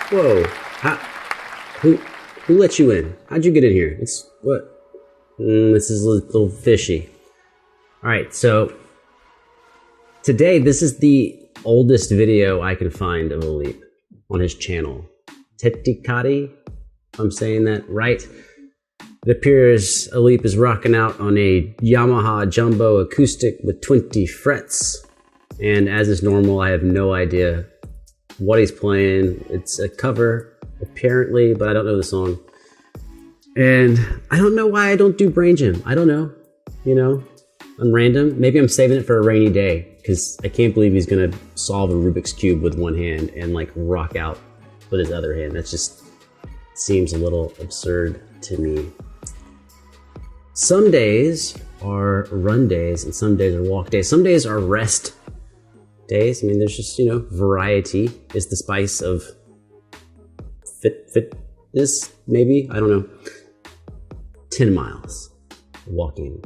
Whoa. Who let you in? How'd you get in here? It's what? This is a little fishy. All right, so today this is the oldest video I can find of Alip on his channel. Tetty Kadi, if I'm saying that right. It appears Alip is rocking out on a Yamaha Jumbo acoustic with 20 frets. And as is normal, I have no idea what he's playing. It's a cover, apparently, but I don't know the song. And I don't know why I don't do brain gym. I don't know, you know, I'm random. Maybe I'm saving it for a rainy day because I can't believe he's gonna solve a Rubik's Cube with one hand and like rock out with his other hand. That just seems a little absurd to me. Some days are run days and some days are walk days. Some days are rest days. I mean, there's just, you know, variety is the spice of fitness, maybe? I don't know. 10 miles walking.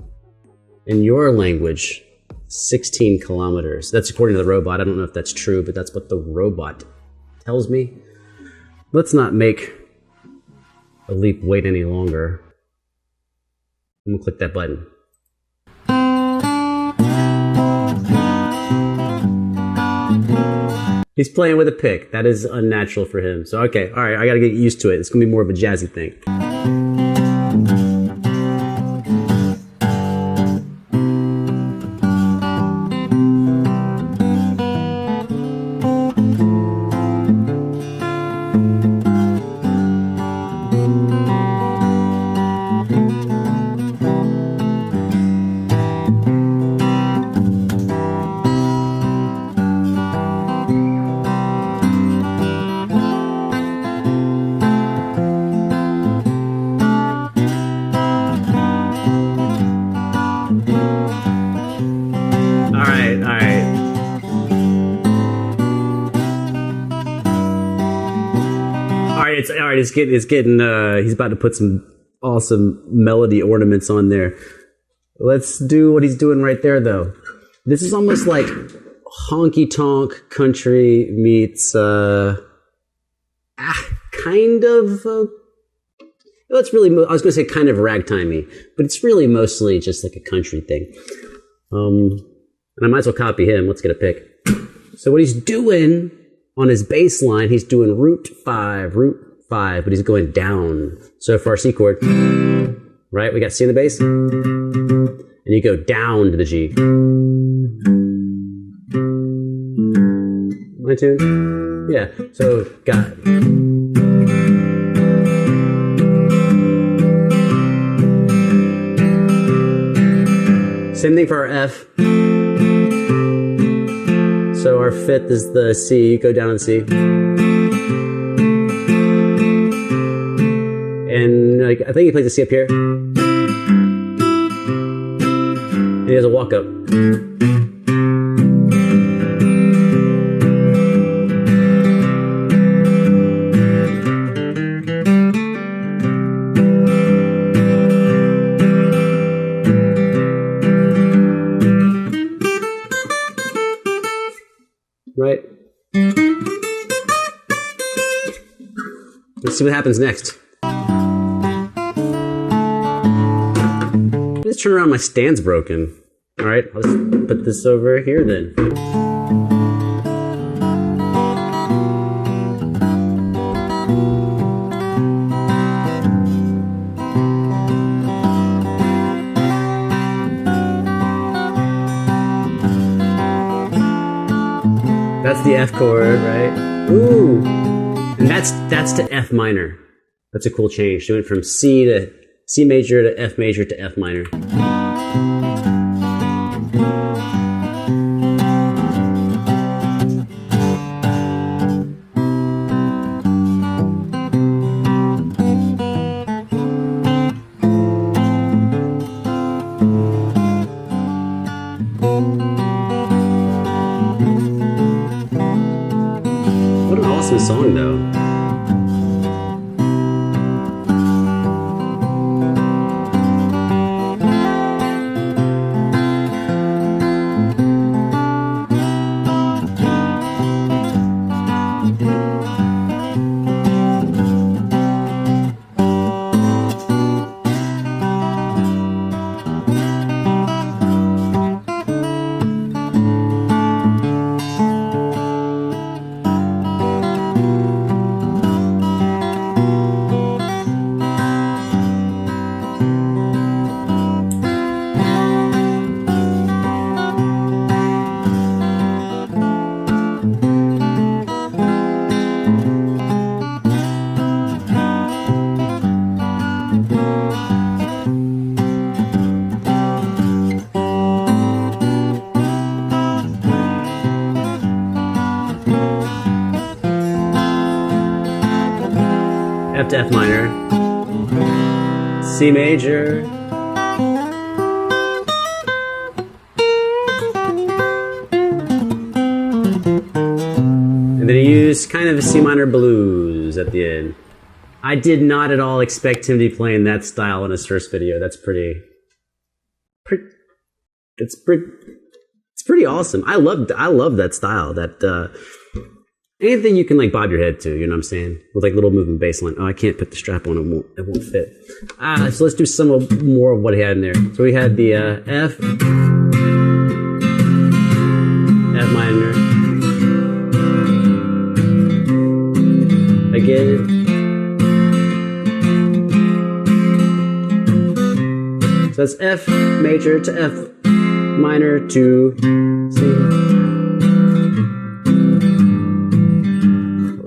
In your language, 16 kilometers. That's according to the robot. I don't know if that's true, but that's what the robot tells me. Let's not make Alip wait any longer. I'm gonna click that button. He's playing with a pick. That is unnatural for him. So, okay, all right, I gotta get used to it. It's gonna be more of a jazzy thing. It's getting, he's about to put some awesome melody ornaments on there. Let's do what he's doing right there, though. This is almost like honky-tonk country meets, kind of, well, it's really, I was going to say kind of ragtimey, but it's really mostly just like a country thing. And I might as well copy him. Let's get a pick. So what he's doing on his bass line, he's doing root 5, but he's going down. So for our C chord, right? We got C in the bass, and you go down to the G. My tune? Yeah, so got. Same thing for our F. So our fifth is the C, you go down to the C. And I think he plays a C up here. And he has a walk up. Right? Let's see what happens next. Let's turn around, my stand's broken. All right, let's put this over here then. That's the F chord, right? Ooh, and that's to F minor. That's a cool change. Doing it from C major to F major to F minor. What an awesome song, though. F to F minor, C major, and then he used kind of a C minor blues at the end. I did not at all expect him to be playing that style in his first video. That's pretty awesome. I love that style. That anything you can like bob your head to, you know what I'm saying? With like little moving bass line. Oh, I can't put the strap on, it won't fit. So let's do some more of what he had in there. So we had the F minor. Again. So that's F major to F minor to C.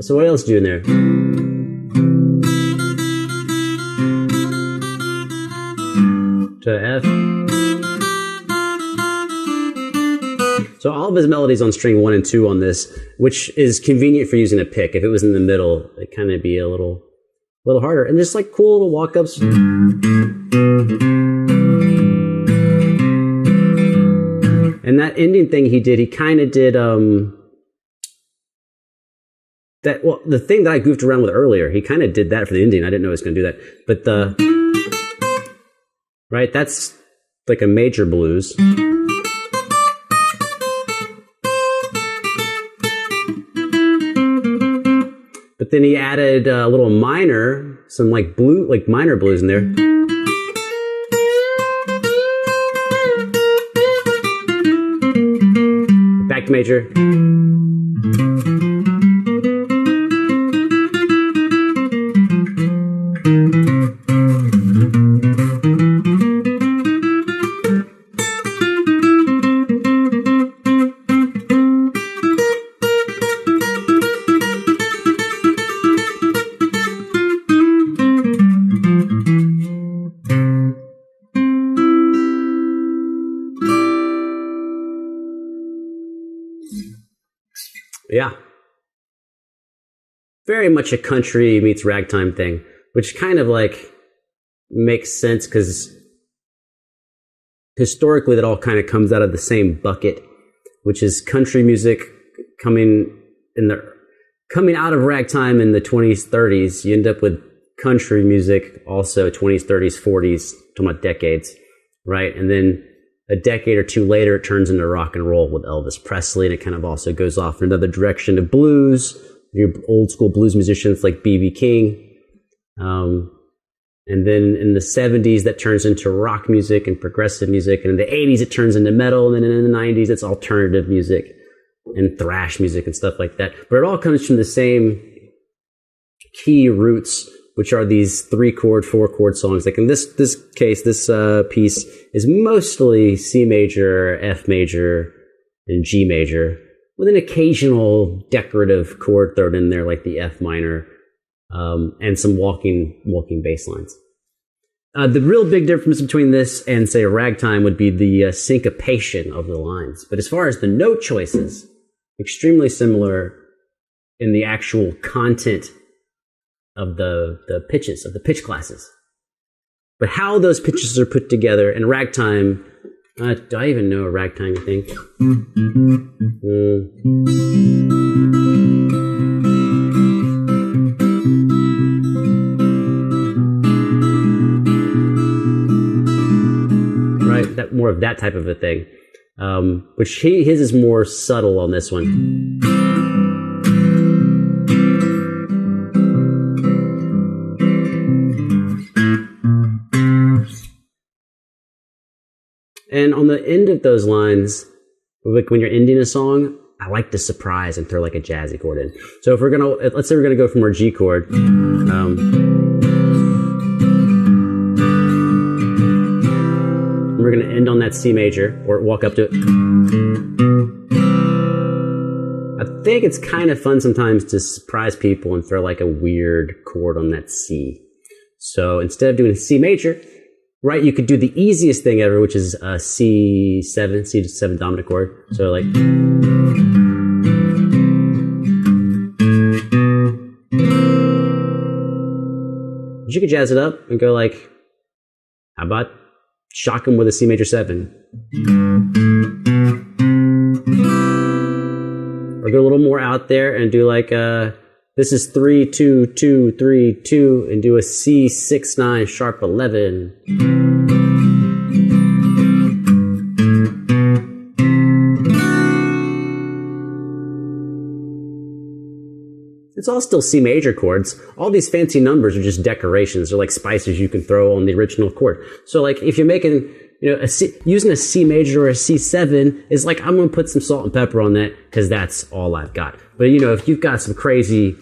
So what else do you do in there? To F. So all of his melodies on string 1 and 2 on this, which is convenient for using a pick. If it was in the middle, it'd kind of be a little harder. And just like cool little walk-ups. And that ending thing he did, he kind of did the thing that I goofed around with earlier, he kind of did that for the ending. I didn't know he was going to do that. But right, that's like a major blues. But then he added a little minor, some like minor blues in there. Back to major. Yeah. Very much a country meets ragtime thing, which kind of like makes sense because historically that all kind of comes out of the same bucket, which is country music coming out of ragtime in the 20s, 30s. You end up with country music also 20s, 30s, 40s, talking about decades, right? And then a decade or two later, it turns into rock and roll with Elvis Presley, and it kind of also goes off in another direction to blues. Your old school blues musicians like B.B. King. And then in the 70s, that turns into rock music and progressive music. And in the 80s, it turns into metal. And then in the 90s, it's alternative music and thrash music and stuff like that. But it all comes from the same key roots, which are these 3-chord, 4-chord songs. Like in this case, this piece is mostly C major, F major, and G major, with an occasional decorative chord thrown in there, like the F minor, and some walking bass lines. The real big difference between this and, say, ragtime would be the syncopation of the lines. But as far as the note choices, extremely similar in the actual content of the pitches, of the pitch classes. But how those pitches are put together in ragtime, do I even know a ragtime thing? Right, that more of that type of a thing. Which his is more subtle on this one. And on the end of those lines, like when you're ending a song, I like to surprise and throw like a jazzy chord in. So if let's say we're gonna go from our G chord. We're gonna end on that C major, or walk up to it. I think it's kind of fun sometimes to surprise people and throw like a weird chord on that C. So instead of doing a C major, right, you could do the easiest thing ever, which is a C7 dominant chord. So like, But you could jazz it up and go like, how about shock him with a C major 7? Or go a little more out there and do like this is 3 2 2 3 2 and do a C 6 9 sharp 11. It's all still C major chords. All these fancy numbers are just decorations. They're like spices you can throw on the original chord. So like if you're making, using a C major or a C7 is like, I'm going to put some salt and pepper on that because that's all I've got. But if you've got some crazy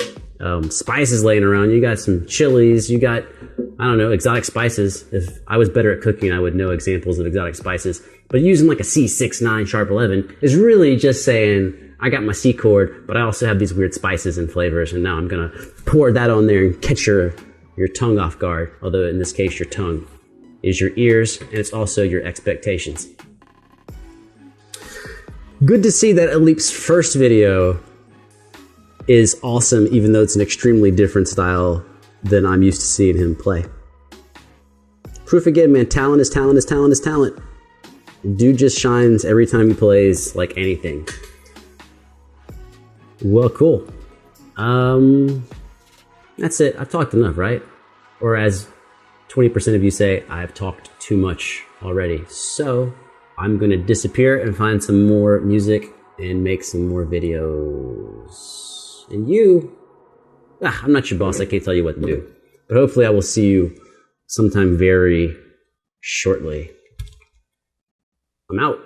spices laying around, you got some chilies, you got, I don't know, exotic spices. If I was better at cooking, I would know examples of exotic spices. But using like a C6 9 sharp 11 is really just saying, I got my C chord, but I also have these weird spices and flavors, and now I'm gonna pour that on there and catch your tongue off guard. Although in this case, your tongue is your ears, and it's also your expectations. Good to see that Alip's first video is awesome, even though it's an extremely different style than I'm used to seeing him play. Proof again, man, talent is talent is talent is talent. Dude just shines every time he plays like anything. Well, cool. That's it. I've talked enough, right? Or as 20% of you say, I've talked too much already. So I'm going to disappear and find some more music and make some more videos. And you, I'm not your boss. I can't tell you what to do. But hopefully I will see you sometime very shortly. I'm out.